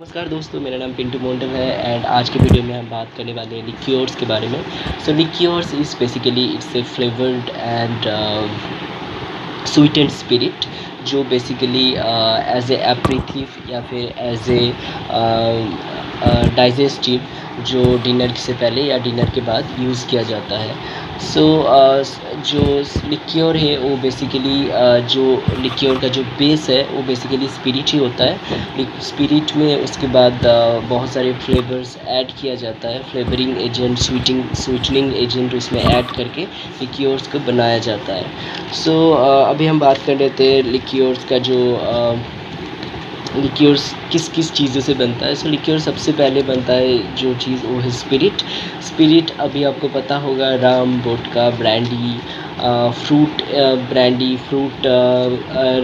नमस्कार दोस्तों, मेरा नाम पिंटू मोंडल है एंड आज के वीडियो में हम बात करने वाले हैं लिक्योर्स के बारे में। So liqueurs is basically it's a flavoured and sweetened spirit जो बेसिकली एज ए एपरीथिव या फिर एज ए डाइजेस्टिव जो डिनर से पहले या डिनर के बाद यूज़ किया जाता है। सो जो लिक्योर है वो बेसिकली जो लिक्योर का जो बेस है वो बेसिकली स्पिरिट ही होता है। स्पिरिट में उसके बाद बहुत सारे फ्लेवर्स ऐड किया जाता है, फ्लेवरिंग एजेंट, स्वीटनिंग एजेंट उसमें ऐड करके लिक्योर्स को बनाया जाता है। सो अभी हम बात कर लेते हैं लिक्योर्स का जो लिक्योर्स किस किस चीज़ों से बनता है। सो लिक्योर सबसे पहले बनता है जो चीज़ वो है स्पिरिट। अभी आपको पता होगा rum, vodka, brandy, fruit brandy, fruit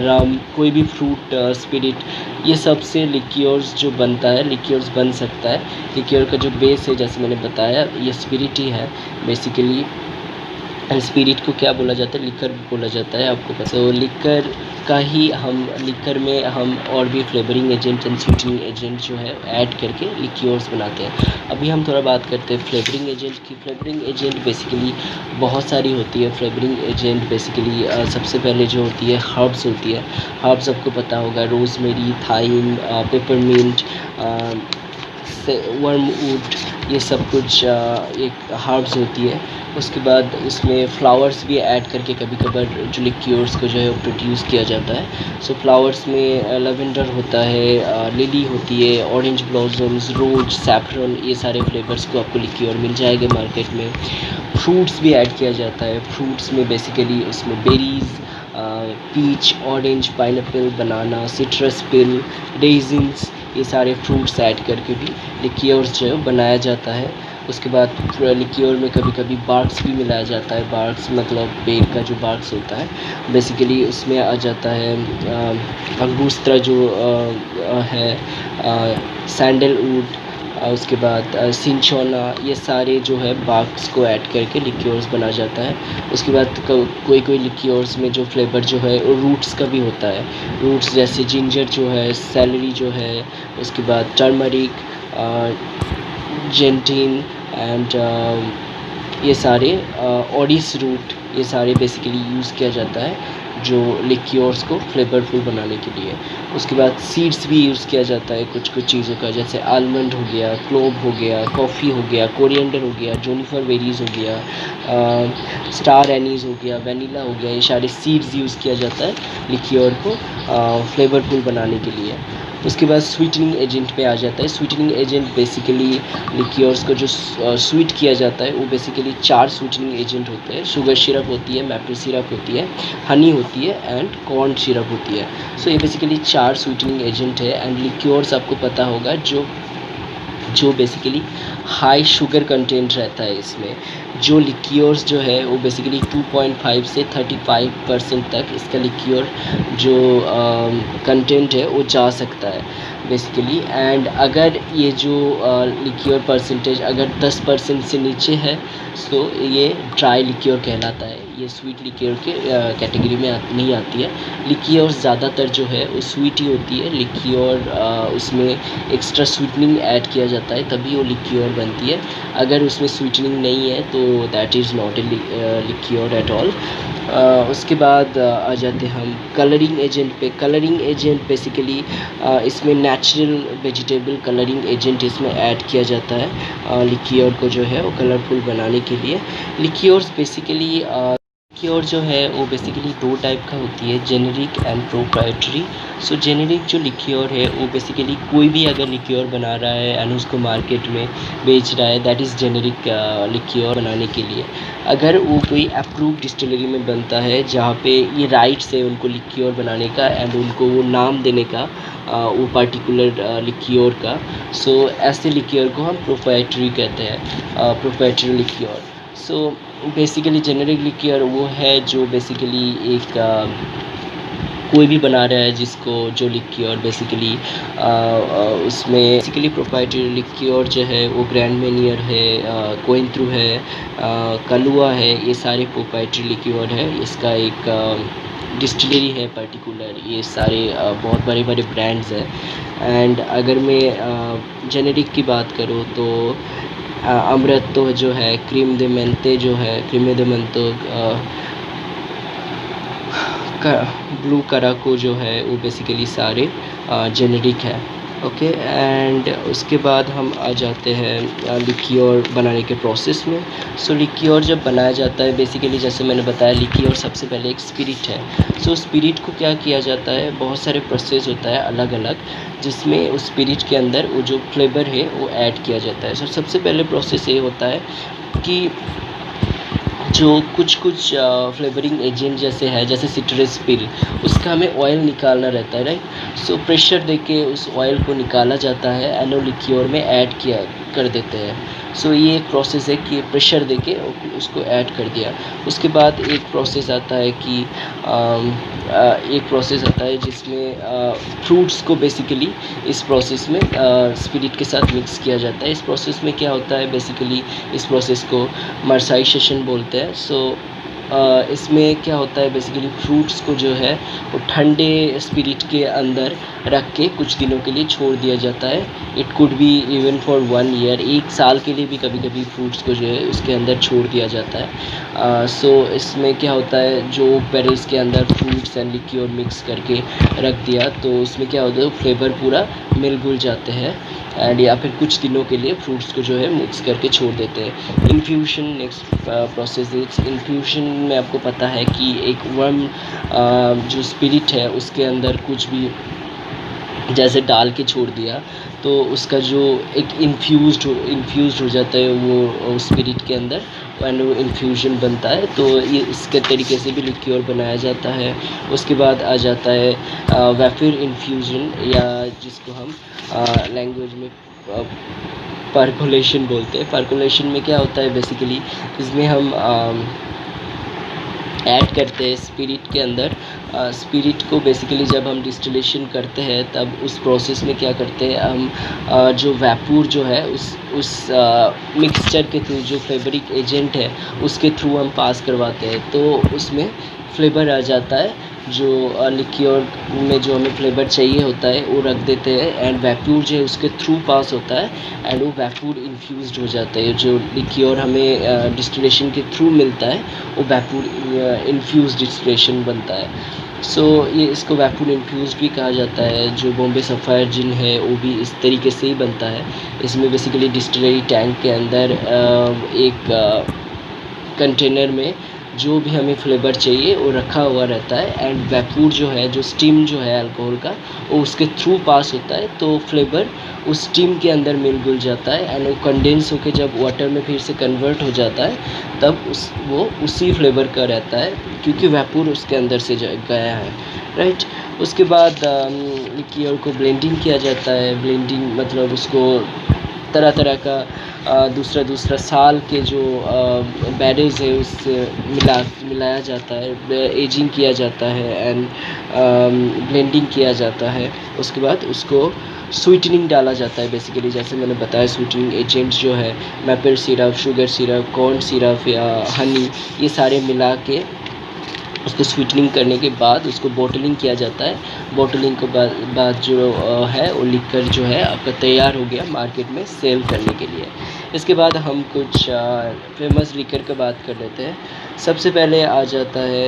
rum, कोई भी फ्रूट स्पिरिट, ये सब से लिक्योर्स जो बनता है, लिक्योर्स बन सकता है। लिक्योर का जो बेस है जैसे मैंने बताया ये स्पिरिट ही है बेसिकली। एंड स्पिरिट को क्या बोला जाता है? लिकर बोला जाता है, आपको पता। तो लिकर का ही हम लिकर में हम और भी flavouring agent and sweetening agent जो है ऐड करके लिक्योर्स बनाते हैं। अभी हम थोड़ा बात करते हैं फ्लेवरिंग एजेंट की। फ्लेवरिंग एजेंट बेसिकली बहुत सारी होती है। फ्लेवरिंग एजेंट बेसिकली सबसे पहले जो होती है हर्ब्स होती है। हर्ब्स आपको पता होगा, रोज़मेरी, थाइम, पेपरमिंट, वर्मवुड, ये सब कुछ एक हर्ब्स होती है। उसके बाद इसमें फ्लावर्स भी ऐड करके कभी कभार जो लिक्योर्स को जो है वो प्रोड्यूस किया जाता है। सो फ्लावर्स में लेवेंडर होता है, लिली होती है, ऑरेंज ब्लॉसम्स, रोज, सैफरन, ये सारे फ्लेवर्स को आपको लिक्योर मिल जाएगा मार्केट में। फ्रूट्स भी ऐड किया जाता है। फ्रूट्स में बेसिकली उसमें बेरीज़, पीच, ऑरेंज, पाइनएप्पल, बनाना, सिट्रस पिल, रेजिन्स, ये सारे फ्रूट्स ऐड करके भी लिक्योर्स जो है बनाया जाता है। उसके बाद लिक्योर में कभी कभी बार्क्स भी मिलाया जाता है। बार्क्स मतलब पेड़ का जो बार्क्स होता है बेसिकली उसमें आ जाता है अंगूस्त्रा जो है, सैंडलवुड, उसके बाद सिंचोना, ये सारे जो है बार्क्स को ऐड करके लिक्योर्स बना जाता है। उसके बाद कोई कोई लिक्योर्स में जो फ्लेवर जो है वो रूट्स का भी होता है। रूट्स जैसे जिंजर जो है, सेलरी जो है, उसके बाद टर्मरिक, जेंटिन एंड ये सारे ओडिस रूट, ये सारे बेसिकली यूज़ किया जाता है जो लिक्योर्स को फ्लेवरफुल बनाने के लिए। उसके बाद सीड्स भी यूज़ किया जाता है कुछ कुछ चीज़ों का, जैसे आलमंड हो गया, क्लोव हो गया, कॉफ़ी हो गया, कोरिएंडर हो गया, जोनिफर बेरीज़ हो गया, स्टार एनीज़ हो गया, वनीला हो गया, ये सारे सीड्स यूज़ किया जाता है लिक्योर को फ्लेवरफुल बनाने के लिए। उसके बाद स्वीटनिंग एजेंट पे आ जाता है। स्वीटनिंग एजेंट बेसिकली लिक्योर्स को जो स्वीट किया जाता है वो बेसिकली 4 स्वीटनिंग एजेंट होते हैं। शुगर सिरप होती है, मैपल सिरप होती है, हनी होती है एंड कॉर्न सिरप होती है। सो ये बेसिकली 4 स्वीटनिंग एजेंट है। एंड लिक्योर्स आपको पता होगा जो बेसिकली हाई शुगर कंटेंट रहता है इसमें। जो लिक्योर्स जो है वो बेसिकली 2.5 से 35% तक इसका लिक्योर जो कंटेंट है वो जा सकता है बेसिकली। एंड अगर ये जो लिक्योर परसेंटेज अगर 10% से नीचे है तो ये ड्राई लिक्योर कहलाता है। ये स्वीट लिक्योर के कैटेगरी में नहीं आती है। लिक्योर ज़्यादातर जो है वो स्वीट ही होती है। लिक्योर उसमें एक्स्ट्रा स्वीटनिंग ऐड किया जाता है तभी वो लिक्योर बनती है। अगर उसमें स्वीटनिंग नहीं है तो that is not a liqueur at all. उसके बाद आ जाते हम कलरिंग एजेंट पे। कलरिंग एजेंट बेसिकली इसमें नेचुरल वेजिटेबल कलरिंग एजेंट इसमें ऐड किया जाता है लिक्योर को जो है वो कलरफुल बनाने के लिए। लिक्योर्स बेसिकली लिक्योर जो है वो बेसिकली 2 टाइप का होती है, generic and proprietary. So generic जो लिक्योर है वो बेसिकली कोई भी अगर लिक्योर बना रहा है एंड उसको मार्केट में बेच रहा है, दैट इज़ जेनेरिक लिक्योर बनाने के लिए। अगर वो कोई अप्रूव डिस्टिलरी में बनता है जहाँ पे ये राइट्स है उनको लिक्योर बनाने का एंड उनको वो नाम देने का वो पर्टिकुलर लिक्योर का, सो ऐसे लिक्योर को हम प्रोप्राइटरी कहते हैं, प्रोप्राइटरी लिक्योर। सो बेसिकली जेनेरिक लिक्योर वो है जो बेसिकली एक कोई भी बना रहा है जिसको जो लिक्योर बेसिकली उसमें बेसिकली प्रोप्राइटरी लिक्योर जो है वो ग्रैंड मेनियर है, कोइंत्रू है, कलुआ है, ये सारे प्रोप्राइटरी लिक्योर है। इसका एक डिस्टिलरी है पर्टिकुलर, ये सारे बहुत बड़े बड़े ब्रांड्स हैं। एंड अगर मैं जेनेरिक की बात करूँ तो अमृतो जो है, क्रीम दे मेंते जो है, क्रीम दे मेंतो ब्लू कराको जो है, वो बेसिकली सारे जेनेरिक है। ओके, एंड उसके बाद हम आ जाते हैं लिक्योर बनाने के प्रोसेस में। सो लिक्योर जब बनाया जाता है, बेसिकली जैसे मैंने बताया, लिक्योर सबसे पहले एक स्पिरिट है। सो स्पिरिट को क्या किया जाता है, बहुत सारे प्रोसेस होता है अलग अलग, जिसमें उस स्पिरिट के अंदर वो जो फ्लेवर है वो ऐड किया जाता है। सो सबसे पहले प्रोसेस ये होता है कि जो कुछ फ्लेवरिंग एजेंट जैसे है, जैसे सिट्रस पिल, उसका हमें ऑयल निकालना रहता है, राइट। सो प्रेशर देके उस ऑयल को निकाला जाता है, एनो लिक्योर में ऐड किया कर देते हैं। सो ये एक प्रोसेस है कि प्रेशर देके उसको ऐड कर दिया। उसके बाद एक प्रोसेस आता है कि जिसमें फ्रूट्स को बेसिकली इस प्रोसेस में स्पिरिट के साथ मिक्स किया जाता है। इस प्रोसेस में क्या होता है, बेसिकली इस प्रोसेस को मर्साइजेशन बोलते हैं। सो इसमें क्या होता है, बेसिकली फ्रूट्स को जो है वो ठंडे स्पिरिट के अंदर रख के कुछ दिनों के लिए छोड़ दिया जाता है। It could be even for 1 year, 1 साल के लिए भी कभी कभी फ्रूट्स को जो है उसके अंदर छोड़ दिया जाता है। सो इसमें क्या होता है, जो बैरल्स के अंदर फ्रूट्स एंड लिक्योर मिक्स करके रख दिया, तो उसमें क्या होता है, फ्लेवर पूरा मिल घुल जाते हैं, एंड या फिर कुछ दिनों के लिए फ्रूट्स को जो है मिक्स करके छोड़ देते हैं। Infusion next process is infusion में आपको पता है कि एक वर्म जो स्पिरिट है उसके अंदर कुछ भी जैसे डाल के छोड़ दिया, तो उसका जो एक इन्फ्यूज़ हो जाता है वो स्पिरिट के अंदर, एंड वो इन्फ्यूजन बनता है। तो ये इसके तरीके से भी लिक्योर बनाया जाता है। उसके बाद आ जाता है वेपर इन्फ्यूजन, या जिसको हम लैंग्वेज में परकोलेशन बोलते हैं। परकोलेशन में क्या होता है, बेसिकली इसमें हम ऐड करते हैं स्पिरिट के अंदर। स्पिरिट को बेसिकली जब हम डिस्टिलेशन करते हैं, तब उस प्रोसेस में क्या करते हैं हम, जो वैपूर जो है उस मिक्सचर के थ्रू, जो फ्लेवरिक एजेंट है उसके थ्रू हम पास करवाते हैं, तो उसमें फ्लेवर आ जाता है। जो लिक्योर में जो हमें फ्लेवर चाहिए होता है वो रख देते हैं, एंड वैपूर जो है उसके थ्रू पास होता है, एंड वो वैपूर इन्फ्यूज़्ड हो जाता है। जो लिक्योर हमें डिस्टिलेशन के थ्रू मिलता है, वो वैपूर इन्फ्यूज़ डिस्टिलेशन बनता है। सो ये इसको वैपूर इन्फ्यूज़्ड भी कहा जाता है। जो बॉम्बे सफ़ायर जिन है वो भी इस तरीके से ही बनता है। इसमें बेसिकली डिस्टिलरी टैंक के अंदर एक कंटेनर में जो भी हमें फ्लेवर चाहिए वो रखा हुआ रहता है, एंड वैपूर जो है, जो स्टीम जो है अल्कोहल का, वो उसके थ्रू पास होता है, तो फ्लेवर उस स्टीम के अंदर मिल घुल जाता है, एंड वो कंडेंस होकर जब वाटर में फिर से कन्वर्ट हो जाता है, तब वो उसी फ्लेवर का रहता है, क्योंकि वैपूर उसके अंदर से गया है, राइट। उसके बाद लिक्योर को ब्लेंडिंग किया जाता है। ब्लेंडिंग मतलब उसको तरह तरह का दूसरा साल के जो बैरल्स है उससे मिलाया जाता है, एजिंग किया जाता है, एंड ब्लेंडिंग किया जाता है। उसके बाद उसको स्वीटनिंग डाला जाता है। बेसिकली जैसे मैंने बताया, स्वीटनिंग एजेंट्स जो है maple syrup, sugar syrup, corn syrup या हनी, ये सारे मिला के उसको स्वीटनिंग करने के बाद उसको बॉटलिंग किया जाता है। बॉटलिंग के बाद जो है वो लिक्कर जो है आपका तैयार हो गया मार्केट में सेल करने के लिए। इसके बाद हम कुछ फेमस लिक्कर की बात कर लेते हैं। सबसे पहले आ जाता है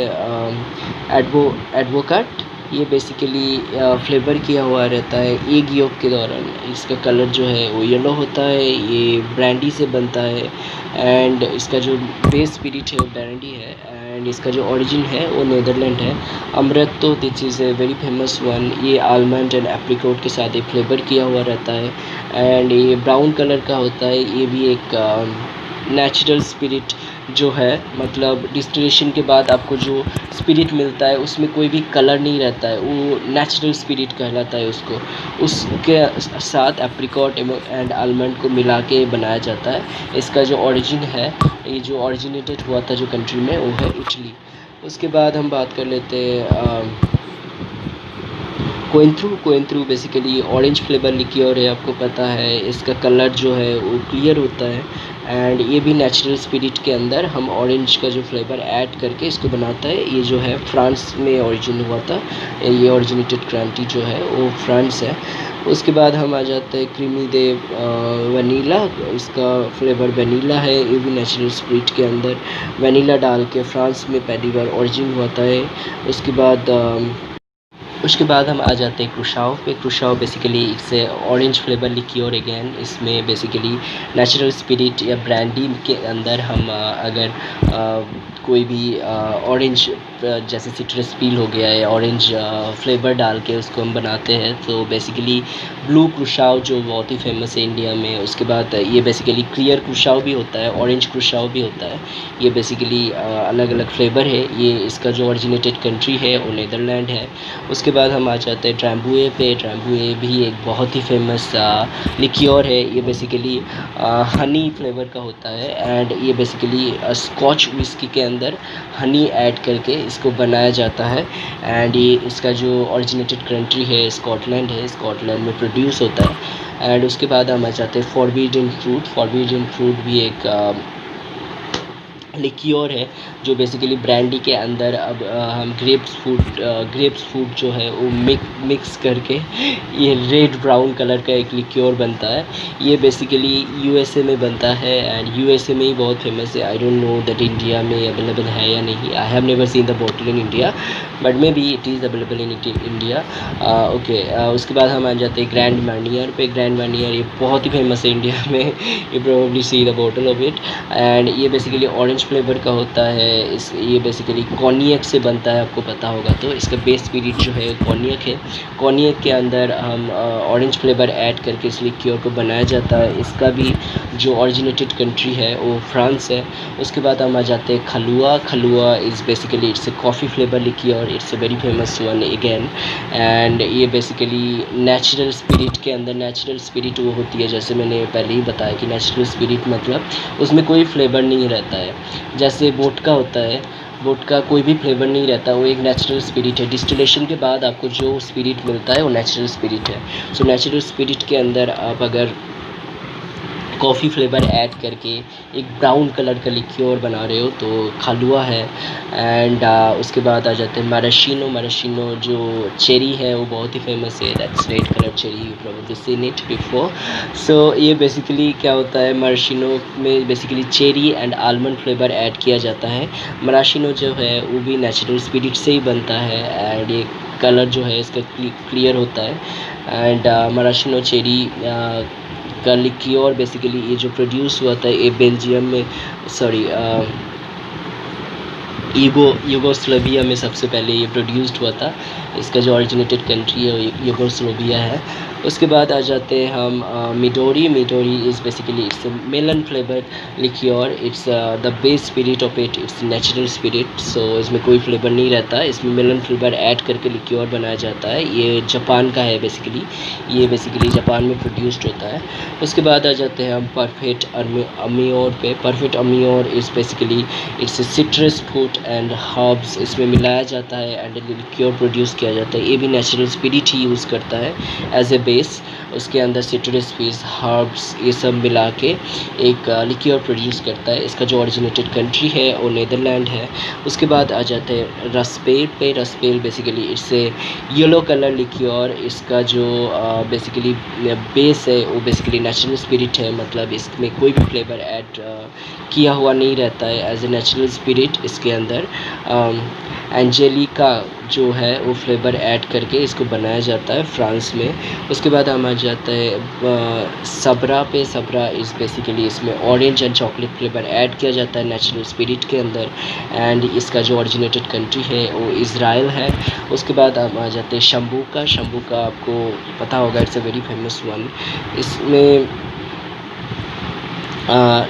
एडवोकाट। ये बेसिकली फ्लेवर किया हुआ रहता है एग यॉक के दौरान। इसका कलर जो है वो येलो होता है। ये ब्रांडी से बनता है, एंड इसका जो बेस स्पिरिट है वो ब्रांडी है, एंड इसका जो ओरिजिन है वो नीदरलैंड है। अमृत तो this is a very famous one. ये आलमंड एंड एप्रिकॉट के साथ एक फ्लेवर किया हुआ रहता है, एंड ये ब्राउन कलर का होता है। ये भी एक नेचुरल स्पिरिट जो है, मतलब डिस्टिलेशन के बाद आपको जो स्पिरिट मिलता है उसमें कोई भी कलर नहीं रहता है, वो नेचुरल स्पिरिट कहलाता है उसको। उसके साथ एप्रिकॉट एंड आलमंड को मिला के बनाया जाता है। इसका जो ओरिजिन है, ये जो ओरिजिनेटेड हुआ था जो कंट्री में, वो है इटली। उसके बाद हम बात कर लेते हैं कोइंथ्रू बेसिकली ऑरेंज फ्लेवर लिक्योर है, आपको पता है। इसका कलर जो है वो क्लियर होता है, एंड ये भी नेचुरल स्पिरिट के अंदर हम ऑरेंज का जो फ्लेवर ऐड करके इसको बनाता है। ये जो है फ्रांस में ओरिजिन हुआ था, ये ओरिजिनेटेड क्रांति जो है वो फ्रांस है। उसके बाद हम आ जाते हैं क्रीमी दे वनीला, इसका फ्लेवर वनीला है, ये भी नेचुरल स्पिरिट के अंदर वनीला डाल के फ्रांस में पहली बार ओरिजिन हुआ था है। उसके बाद हम आ जाते हैं क्रुशाव पे। Curacao basically it's a orange flavour liqueur again. इसमें बेसिकली नेचुरल स्पिरिट या ब्रांडी के अंदर हम अगर कोई भी ऑरेंज जैसे सिट्रस पील हो गया है, ऑरेंज फ्लेवर डाल के उसको हम बनाते हैं। तो बेसिकली ब्लू क्रुशाव जो बहुत ही फेमस है इंडिया में। उसके बाद ये बेसिकली क्लियर क्रुशाव भी होता है, ऑरेंज क्रुशाव भी होता है। ये बेसिकली अलग अलग फ्लेवर है। ये इसका जो ओरिजिनेटेड कंट्री है वो नीदरलैंड है। उसके बाद हम आ जाते हैं ड्रैम्बुए पे। ड्रैम्बुए भी एक बहुत ही फेमस लिक्योर है। ये बेसिकली हनी फ्लेवर का होता है एंड ये बेसिकली स्कॉच विस्की के अंदर हनी ऐड करके इसको बनाया जाता है। एंड ये इसका जो ओरिजिनेटेड कंट्री है स्कॉटलैंड है, स्कॉटलैंड में प्रोड्यूस होता है। एंड उसके बाद हम आ जाते हैं फॉरबिडन फ्रूट। फॉरबिडन फ्रूट भी एक लिक्योर है जो बेसिकली ब्रांडी के अंदर अब हम ग्रेप्स फ्रूट जो है वो मिक्स करके ये रेड ब्राउन कलर का एक लिक्योर बनता है। ये बेसिकली यूएसए में बनता है एंड यूएसए में ही बहुत फेमस है। I don't know that India में अवेलेबल है या नहीं। I have never seen the bottle in India but may be it is available in India. Okay, उसके बाद हम आ जाते हैं ग्रैंड मार्नियर पे। ग्रैंड मार्नियर ये बहुत ही फेमस है इंडिया में। You probably see the bottle of it and ये बेसिकली ऑरेंज फ्लेवर का होता है। ये बेसिकली कॉन्यक से बनता है, आपको पता होगा। तो इसका बेस स्पिरिट जो है कॉन्यक है। कॉन्यक के अंदर हम ऑरेंज फ्लेवर ऐड करके इस लिक्योर को बनाया जाता है। इसका भी जो ओरिजिनेटेड कंट्री है वो फ्रांस है। उसके बाद हम आ जाते हैं खलुआ। खलुआ is basically it's a coffee flavour liqueur. It's a very famous one again and ये बेसिकली नेचुरल स्पिरिट के अंदर, नेचुरल स्पिरिट वो होती है जैसे मैंने पहले ही बताया कि नेचुरल स्पिरिट मतलब उसमें कोई फ्लेवर नहीं रहता है। जैसे वोडका होता है, वोडका कोई भी फ्लेवर नहीं रहता, वो एक नेचुरल स्पिरिट है। डिस्टिलेशन के बाद आपको जो स्पिरिट मिलता है वो नेचुरल स्पिरिट है। सो नेचुरल स्पिरिट के अंदर आप अगर कॉफ़ी फ्लेवर ऐड करके एक ब्राउन कलर का लिक्योर बना रहे हो तो खलुआ है। एंड उसके बाद आ जाते हैं माराशिनो। माराशिनो जो चेरी है वो बहुत ही फेमस है। That's red colour cherry, you probably seen it before. So ये बेसिकली क्या होता है, माराशिनो में basically cherry and almond flavour add किया जाता है। माराशिनो जो है वो भी नेचुरल स्पिरिट से ही बनता है एंड ये कलर जो है इसका क्लियर होता है। एंड माराशिनो चेरी का लिक्योर बेसिकली ये जो प्रोड्यूस हुआ था ये बेल्जियम में, सॉरी यूगोस्लाविया में सबसे पहले ये प्रोड्यूस्ड हुआ था। इसका जो ओरिजिनेटेड कंट्री है वो यूगोस्लाविया है। उसके बाद आ जाते हैं हम Midori. Midori is basically it's melon flavour liqueur. It's the base spirit of it, it's natural spirit. So इसमें कोई फ्लेवर नहीं रहता, इसमें मेलन फ्लेवर ऐड करके लिक्योर बनाया जाता है। ये जापान का है बेसिकली, ये बेसिकली जापान में प्रोड्यूस्ड होता है। उसके बाद आ जाते हैं हम परफेक्ट अमियोर पे। Perfect amour is basically it's citrus fruit and herbs इसमें मिलाया जाता है एंड लिक्योर प्रोड्यूस किया जाता है। ये भी नेचुरल स्पिरिट ही यूज़ करता है एज ए बेस। उसके अंदर सिट्रस फीस, हर्ब्स ये सब मिला के एक लिक्योर प्रोड्यूस करता है। इसका जो ओरिजिनेटेड कंट्री है वो नीदरलैंड है। उसके बाद आ जाते हैं रसपेल पे। Raspail basically it's a yellow colour liqueur. इसका जो बेसिकली बेस है वो बेसिकली नेचुरल स्पिरिट है, मतलब इसमें कोई भी फ्लेवर ऐड किया हुआ नहीं रहता है। एज ए नेचुरल स्पिरिट इसके अंदर एंजेलिका जो है वो फ्लेवर ऐड करके इसको बनाया जाता है फ्रांस में। उसके बाद हम आ जाता है सबरा पे। सबरा इज़ बेसिकली इसमें orange and chocolate flavour add किया जाता है नेचुरल स्पिरिट के अंदर एंड इसका जो ओरिजिनेटेड कंट्री है वो इज़राइल है। उसके बाद हम आ जाते हैं शंभू का। शंभू का आपको पता होगा, it's a very famous one. इसमें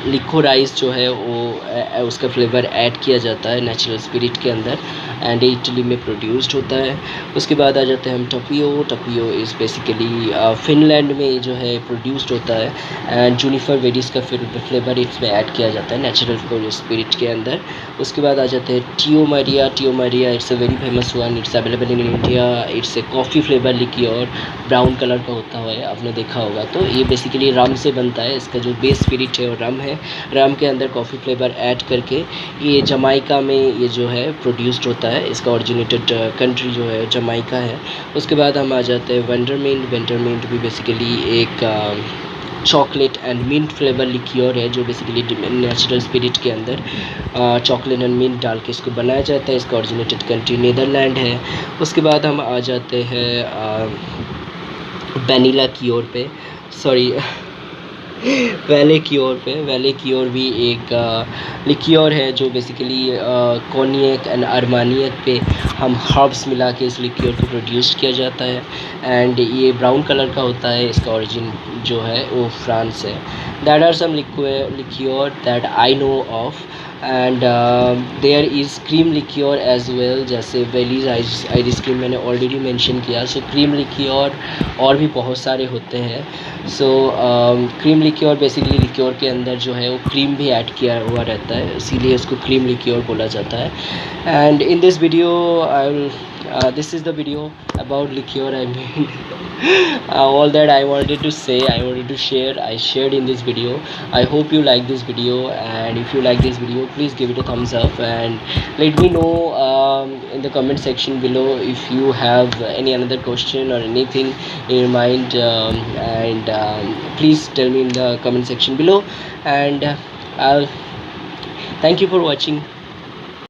लिकोराइस जो है वो उसका फ्लेवर ऐड किया जाता है नेचुरल स्पिरिट के अंदर एंड इटली में प्रोड्यूस्ड होता है। उसके बाद आ जाते हैं हम टपियो। टपियो इज़ बेसिकली फिनलैंड में जो है प्रोड्यूस्ड होता है एंड जूनिफर वेडिस का फ्लेवर इसमें ऐड किया जाता है नेचुरल स्पिरिट के अंदर। उसके बाद आ जाते हैं Tia Maria. Tia Maria it's a very famous one, it's available in India. It's a coffee flavour liqueur, brown colour का होता है, आपने देखा होगा। तो ये बेसिकली रम से बनता है, इसका जो बेस स्पिरिट है वो रम है। रम के अंदर कॉफ़ी फ्लेवर ऐड करके ये जमाइका में ये जो है प्रोड्यूस्ड होता है। इसका ओरिजिनेटेड कंट्री जो है जमाइका है। उसके बाद हम आ जाते हैं वेंडरमिंट। वेंडरमिंट भी बेसिकली एक चॉकलेट एंड मिंट फ्लेवर लिक्योर है जो बेसिकली नेचुरल स्पिरिट के अंदर चॉकलेट एंड मिंट डाल के इसको बनाया जाता है। इसका ओरिजिनेटेड कंट्री नीदरलैंड है। उसके बाद हम आ जाते हैं वैनिला क्योर पे, सॉरी वैले क्योर भी एक लिक्योर है जो बेसिकली कॉन्यक एंड अरमानियक पे हम हर्ब्स मिला के इस लिक्योर को प्रोड्यूस किया जाता है एंड ये ब्राउन कलर का होता है। इसका ओरिजिन जो है वो फ्रांस है। That are some liqueur that I know of and there is cream liqueur as well, जैसे वेलीज आइसक्रीम मैंने ऑलरेडी मेंशन किया। सो क्रीम लिक्योर और भी बहुत सारे होते हैं। सो क्रीम लिक्योर बेसिकली लिक्योर के अंदर जो है वो क्रीम भी ऐड किया हुआ रहता है, इसीलिए उसको क्रीम लिक्योर बोला जाता है। And in this video this is the video about liqueur. I mean all that I wanted to say, I wanted to share, I shared in this video. I hope you like this video, and if you like this video please give it a thumbs up and let me know in the comment section below if you have any another question or anything in your mind, and please tell me in the comment section below. And I'll thank you for watching.